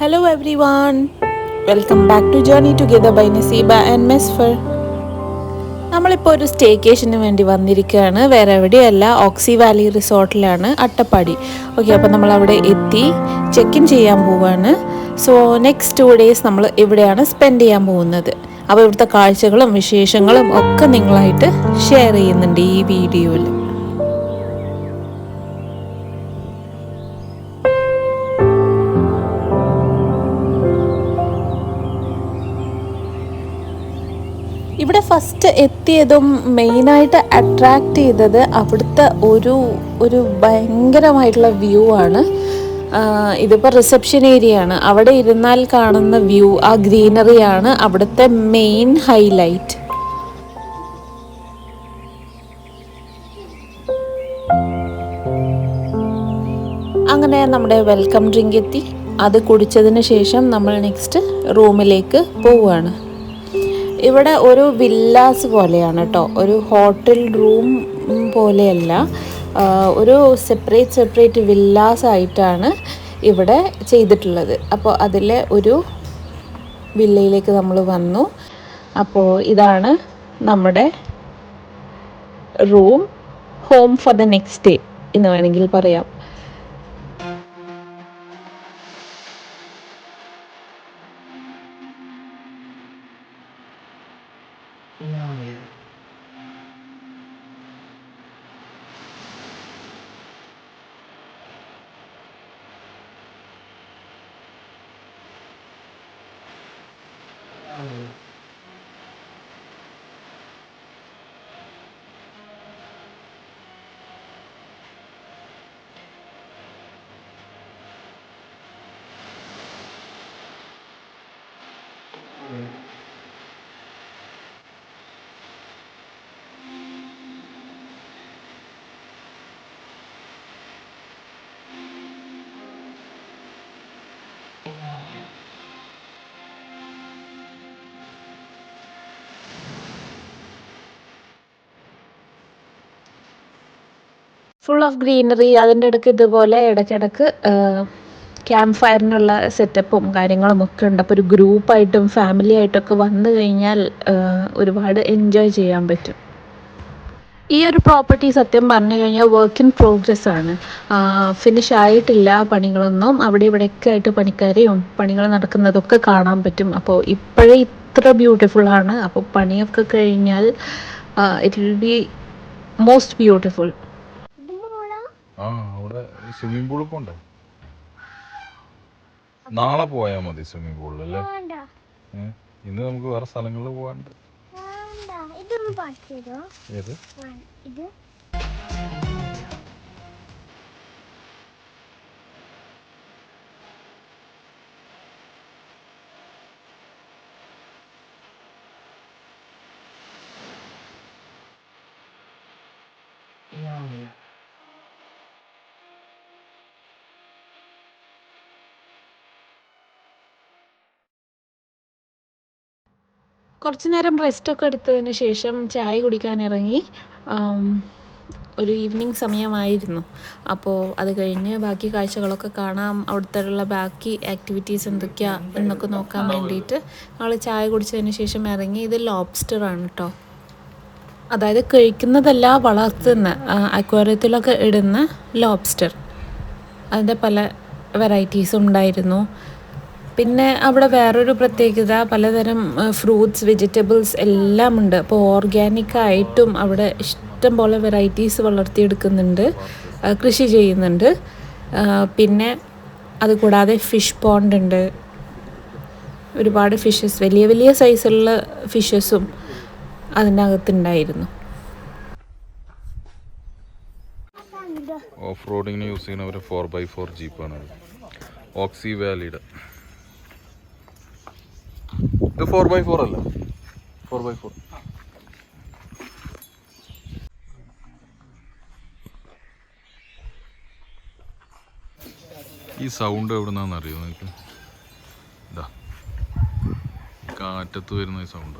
Hello everyone, welcome back to Journey Together by Nasiba and Mesfer. നമ്മളിപ്പോൾ ഒരു സ്റ്റേക്കേഷന് വേണ്ടി വന്നിരിക്കുകയാണ്. വേറെ എവിടെയല്ല, ഓക്സി വാലി റിസോർട്ടിലാണ്, അട്ടപ്പാടി. ഓക്കെ, അപ്പോൾ നമ്മളവിടെ എത്തി ചെക്ക് ഇൻ ചെയ്യാൻ പോവുകയാണ്. സോ നെക്സ്റ്റ് 2 days നമ്മൾ ഇവിടെയാണ് സ്പെൻഡ് ചെയ്യാൻ പോകുന്നത്. അപ്പോൾ ഇവിടുത്തെ കാഴ്ചകളും വിശേഷങ്ങളും ഒക്കെ നിങ്ങളായിട്ട് ഷെയർ ചെയ്യുന്നുണ്ട് ഈ വീഡിയോയിൽ. ഇവിടെ ഫസ്റ്റ് എത്തിയതും മെയിനായിട്ട് അട്രാക്റ്റ് ചെയ്തത് അവിടുത്തെ ഒരു ഭയങ്കരമായിട്ടുള്ള വ്യൂ ആണ്. ഇതിപ്പോൾ റിസപ്ഷൻ ഏരിയ ആണ്. അവിടെ ഇരുന്നാൽ കാണുന്ന വ്യൂ, ആ ഗ്രീനറിയാണ് അവിടുത്തെ മെയിൻ ഹൈലൈറ്റ്. അങ്ങനെ നമ്മുടെ വെൽക്കം ഡ്രിങ്ക് എത്തി. അത് കുടിച്ചതിന് ശേഷം നമ്മൾ നെക്സ്റ്റ് റൂമിലേക്ക് പോവുകയാണ്. ഇവിടെ ഒരു വില്ലാസ് പോലെയാണ് കേട്ടോ, ഒരു ഹോട്ടൽ റൂം പോലെയല്ല, ഒരു സെപ്പറേറ്റ് വില്ലാസ് ആയിട്ടാണ് ഇവിടെ ചെയ്തിട്ടുള്ളത്. അപ്പോൾ അതിലെ ഒരു വില്ലയിലേക്ക് നമ്മൾ വന്നു. അപ്പോൾ ഇതാണ് നമ്മുടെ room, home for the next day എന്ന് വേണമെങ്കിൽ പറയാം. Full of greenery. അതിൻ്റെ ഇടയ്ക്ക് ഇതുപോലെ ഇടയ്ക്കിടയ്ക്ക് ക്യാമ്പ് ഫയറിനുള്ള സെറ്റപ്പും കാര്യങ്ങളും ഒക്കെ ഉണ്ട്. അപ്പോൾ ഒരു ഗ്രൂപ്പായിട്ടും ഫാമിലി ആയിട്ടൊക്കെ വന്നു കഴിഞ്ഞാൽ ഒരുപാട് എൻജോയ് ചെയ്യാൻ പറ്റും. ഈ ഒരു പ്രോപ്പർട്ടി സത്യം പറഞ്ഞു കഴിഞ്ഞാൽ വർക്ക് ഇൻ പ്രോഗ്രസ് ആണ്. ഫിനിഷ് ആയിട്ടില്ല പണികളൊന്നും. അവിടെ ഇവിടെയൊക്കെ ആയിട്ട് പണിക്കാരെയും പണികൾ നടക്കുന്നതൊക്കെ കാണാൻ പറ്റും. അപ്പോൾ ഇപ്പോഴേ ഇത്ര ബ്യൂട്ടിഫുൾ ആണ്. അപ്പോൾ പണിയൊക്കെ കഴിഞ്ഞാൽ it will be most beautiful. അവിടെ സ്വിമ്മിംഗ് പൂളിൽ പോണ്ടേ? നാളെ പോയാൽ മതി സ്വിമ്മിംഗ് പൂളിൽ അല്ലേ? ഇന്ന് നമുക്ക് വേറെ സ്ഥലങ്ങളിൽ പോകാനുണ്ട്. ഏത്? കുറച്ച് നേരം റെസ്റ്റൊക്കെ എടുത്തതിന് ശേഷം ചായ കുടിക്കാൻ ഇറങ്ങി. ഒരു ഈവനിങ് സമയമായിരുന്നു. അപ്പോൾ അത് കഴിഞ്ഞ് ബാക്കി കാഴ്ചകളൊക്കെ കാണാം, അവിടുത്തെ ഉള്ള ബാക്കി ആക്ടിവിറ്റീസ് എന്തൊക്കെയാണ് എന്നൊക്കെ നോക്കാൻ വേണ്ടിയിട്ട് ഞങ്ങൾ ചായ കുടിച്ചതിന് ശേഷം ഇറങ്ങി. ഇത് ലോബ്സ്റ്ററാണ് കേട്ടോ, അതായത് കഴിക്കുന്നതല്ല, വളർത്തുന്ന അക്വേറിയത്തിലൊക്കെ ഇടുന്ന ലോബ്സ്റ്റർ. അതിൻ്റെ പല വെറൈറ്റീസും ഉണ്ടായിരുന്നു. പിന്നെ അവിടെ വേറൊരു പ്രത്യേകത, പലതരം ഫ്രൂട്ട്സ്, വെജിറ്റബിൾസ് എല്ലാം ഉണ്ട്. അപ്പോൾ ഓർഗാനിക്കായിട്ടും അവിടെ ഇഷ്ടം പോലെ വെറൈറ്റീസ് വളർത്തിയെടുക്കുന്നുണ്ട്, കൃഷി ചെയ്യുന്നുണ്ട്. പിന്നെ അതുകൂടാതെ ഫിഷ് പോണ്ട് ഉണ്ട്. ഒരുപാട് ഫിഷസ്, വലിയ വലിയ സൈസുള്ള ഫിഷസും അതിനകത്തുണ്ടായിരുന്നു. ഓഫ് റോഡിങ്ങിന് യൂസ് ചെയ്യുന്ന ഒരു 4x4 ജീപ്പാണ് ഓക്സി വാലിയുടെ. ഇത് 4x4 അല്ല, 4x4. ഈ സൗണ്ട് എവിടെ നിന്നാന്ന് അറിയോ നിങ്ങൾക്ക്? ഇതാ കാറ്റത്ത് വരുന്ന ഈ സൗണ്ട്.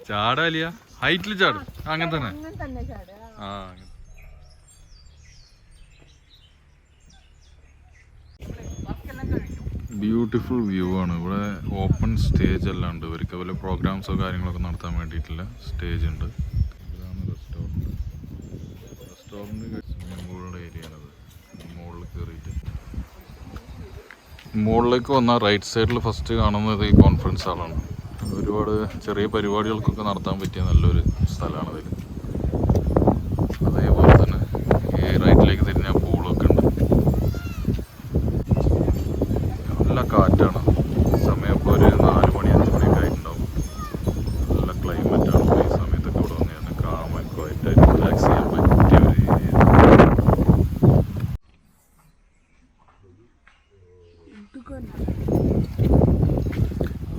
ചാടാലിയ ഹൈറ്റിൽ ചാടും അങ്ങനെ തന്നെ ആ ബ്യൂട്ടിഫുൾ വ്യൂ ആണ് ഇവിടെ. ഓപ്പൺ സ്റ്റേജ് എല്ലാം ഉണ്ട്. ഇവർക്ക് വല്ല പ്രോഗ്രാംസോ കാര്യങ്ങളൊക്കെ നടത്താൻ വേണ്ടിയിട്ടുള്ള സ്റ്റേജ് ഉണ്ട്. ഇതാണ് റെസ്റ്റോറൻറ്റ്. സ്വിമ്മിംഗ് പൂളിൻ്റെ ഏരിയ ആണത്. മുകളിൽ കയറിയിട്ട് മുകളിലേക്ക് വന്നാൽ റൈറ്റ് സൈഡിൽ ഫസ്റ്റ് കാണുന്നത് ഈ കോൺഫറൻസ് ഹാളാണ്. ഒരുപാട് ചെറിയ പരിപാടികൾക്കൊക്കെ നടത്താൻ പറ്റിയ നല്ലൊരു സ്ഥലമാണ് ഇതിൽ. അതേപോലെ തന്നെ ഈ റൈറ്റിലേക്ക് തിരിഞ്ഞാൽ പൂളൊക്കെ ഉണ്ട്. നല്ല കാറ്റാണ്. സമയം ഇപ്പോൾ ഒരു 4 മണി 5 മണിയൊക്കെ ആയിട്ടുണ്ടാവും. നല്ല ക്ലൈമറ്റാണ്. ഈ സമയത്തൊക്കെ ഇവിടെ വന്ന് ഞാൻ കാമായി ക്വയറ്റായിട്ട് റിലാക്സ് ചെയ്യാൻ പറ്റിയ ഒരു ഏരിയ.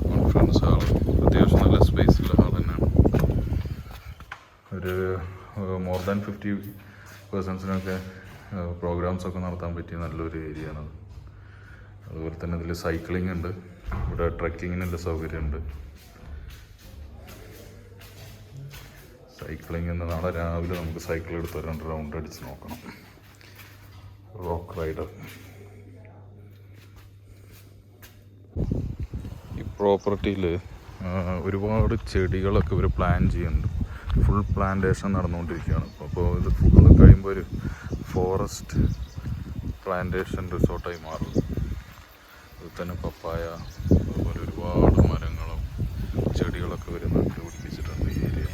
കോൺഫറൻസ് ഹാൾ അത്യാവശ്യം നല്ല സ്പേസുള്ള ഹാൾ തന്നെയാണ്. ഒരു മോർ ദാൻ 50 പേഴ്സൺസിനൊക്കെ പ്രോഗ്രാംസൊക്കെ നടത്താൻ പറ്റിയ നല്ലൊരു ഏരിയ ആണത്. അതുപോലെ തന്നെ ഇതിൽ സൈക്ലിംഗ് ഉണ്ട്. ഇവിടെ ട്രക്കിങ്ങിനുള്ള സൗകര്യമുണ്ട്. സൈക്ലിംഗ് എന്ന് നാളെ രാവിലെ നമുക്ക് സൈക്കിൾ എടുത്ത് 2 റൗണ്ട് അടിച്ച് നോക്കണം. Rock rider. ഈ പ്രോപ്പർട്ടിയിൽ ഒരുപാട് ചെടികളൊക്കെ ഇവർ പ്ലാൻ ചെയ്യുന്നുണ്ട്. ഫുൾ പ്ലാന്റേഷൻ നടന്നുകൊണ്ടിരിക്കുകയാണ്. അപ്പോൾ ഇത് ഫുള്ള് കഴിയുമ്പോൾ ഒരു ഫോറസ്റ്റ് പ്ലാന്റേഷൻ റിസോർട്ടായി മാറും. അതിൽ തന്നെ പപ്പായ അതുപോലെ ഒരുപാട് മരങ്ങളും ചെടികളൊക്കെ ഇവർ നട്ടു പിടിപ്പിച്ചിട്ടുണ്ട് ഈ ഏരിയ.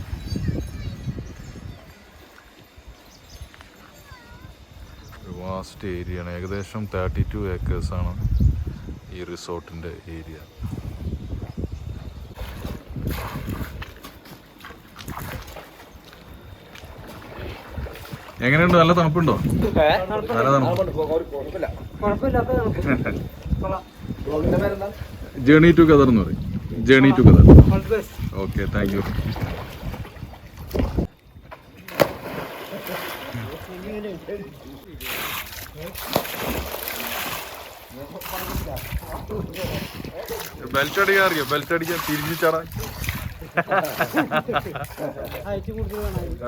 ഒരു വാസ്റ്റ് ഏരിയയാണ്. ഏകദേശം 32 ഏക്കേഴ്സാണ് ഈ റിസോർട്ടിൻ്റെ ഏരിയ. എങ്ങനെയുണ്ട്? നല്ല തണുപ്പുണ്ടോ? നല്ല തണുപ്പ്. ജേണി ടുഗദർ എന്ന് പറയും. Journey together. Okay, thank you. Belt അടിക്കാൻ അറിയോ? ബെൽറ്റ് അടിക്കാൻ തിരിഞ്ഞു ചാടാൻ.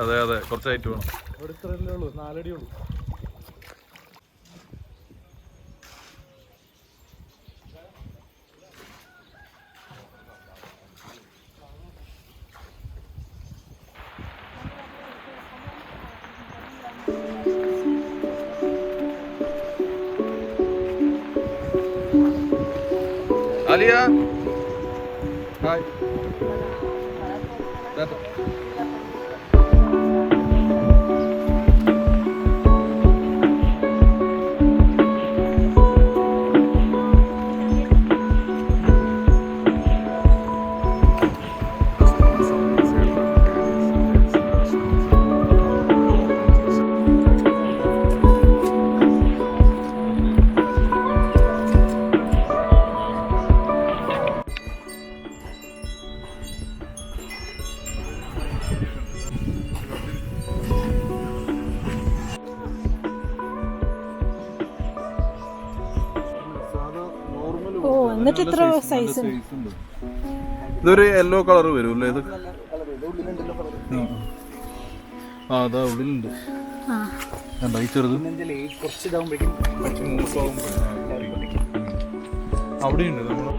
അതെ അതെ, കുറച്ച് ഹൈറ്റ് വേണം. ആലിയ ഹായ്. എന്നിട്ട് ഇത്ര സൈസ് ഇതൊരു യെല്ലോ കളർ വരുമല്ലേ ഇത്? ആ അതാ ഉള്ളിലുണ്ട്. ഈ ചെറുത് അവിടെയുണ്ട്. നമ്മൾ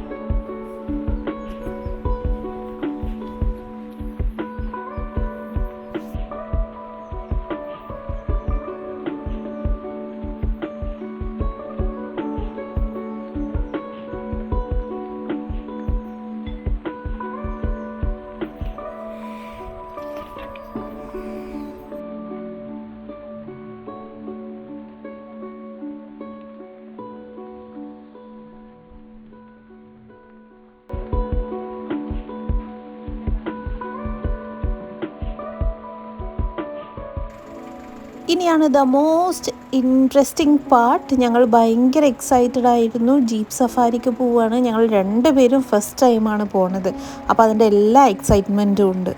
ഇനിയാണ് ദ മോസ്റ്റ് ഇൻട്രസ്റ്റിംഗ് പാർട്ട്. ഞങ്ങൾ ഭയങ്കര എക്സൈറ്റഡ് ആയിരുന്നു. ജീപ്പ് സഫാരിക്ക് പോവുകയാണ്. ഞങ്ങൾ 2 പേരും ഫസ്റ്റ് ടൈമാണ് പോണത്. അപ്പോൾ അതിൻ്റെ എല്ലാ എക്സൈറ്റ്മെൻറ്റും ഉണ്ട്.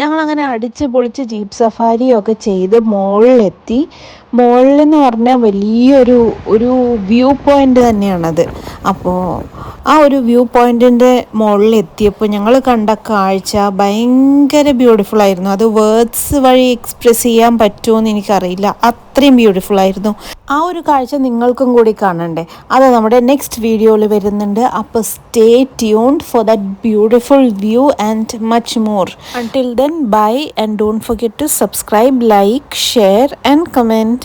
ഞങ്ങളങ്ങനെ അടിച്ച് പൊളിച്ച് ജീപ്പ് സഫാരിയൊക്കെ ചെയ്ത് മുകളിലെത്തി. മുകളിലെന്ന് പറഞ്ഞാൽ ഒരു വ്യൂ പോയിൻ്റ് തന്നെയാണത്. അപ്പോൾ ആ ഒരു വ്യൂ പോയിൻറ്റിൻ്റെ മുകളിലെത്തിയപ്പോൾ ഞങ്ങൾ കണ്ട കാഴ്ച ഭയങ്കര ബ്യൂട്ടിഫുൾ ആയിരുന്നു. അത് വേർഡ്സ് വഴി എക്സ്പ്രസ് ചെയ്യാൻ പറ്റുമോ എന്ന് എനിക്കറിയില്ല, അത്രയും ബ്യൂട്ടിഫുൾ ആയിരുന്നു. ആ ഒരു കാഴ്ച നിങ്ങൾക്കും കൂടി കാണണ്ടേ? അത് നമ്മുടെ നെക്സ്റ്റ് വീഡിയോയിൽ വരുന്നുണ്ട്. അപ്പോൾ stay tuned for that beautiful view and much more. Until then, bye and don't forget to subscribe, like, share and comment.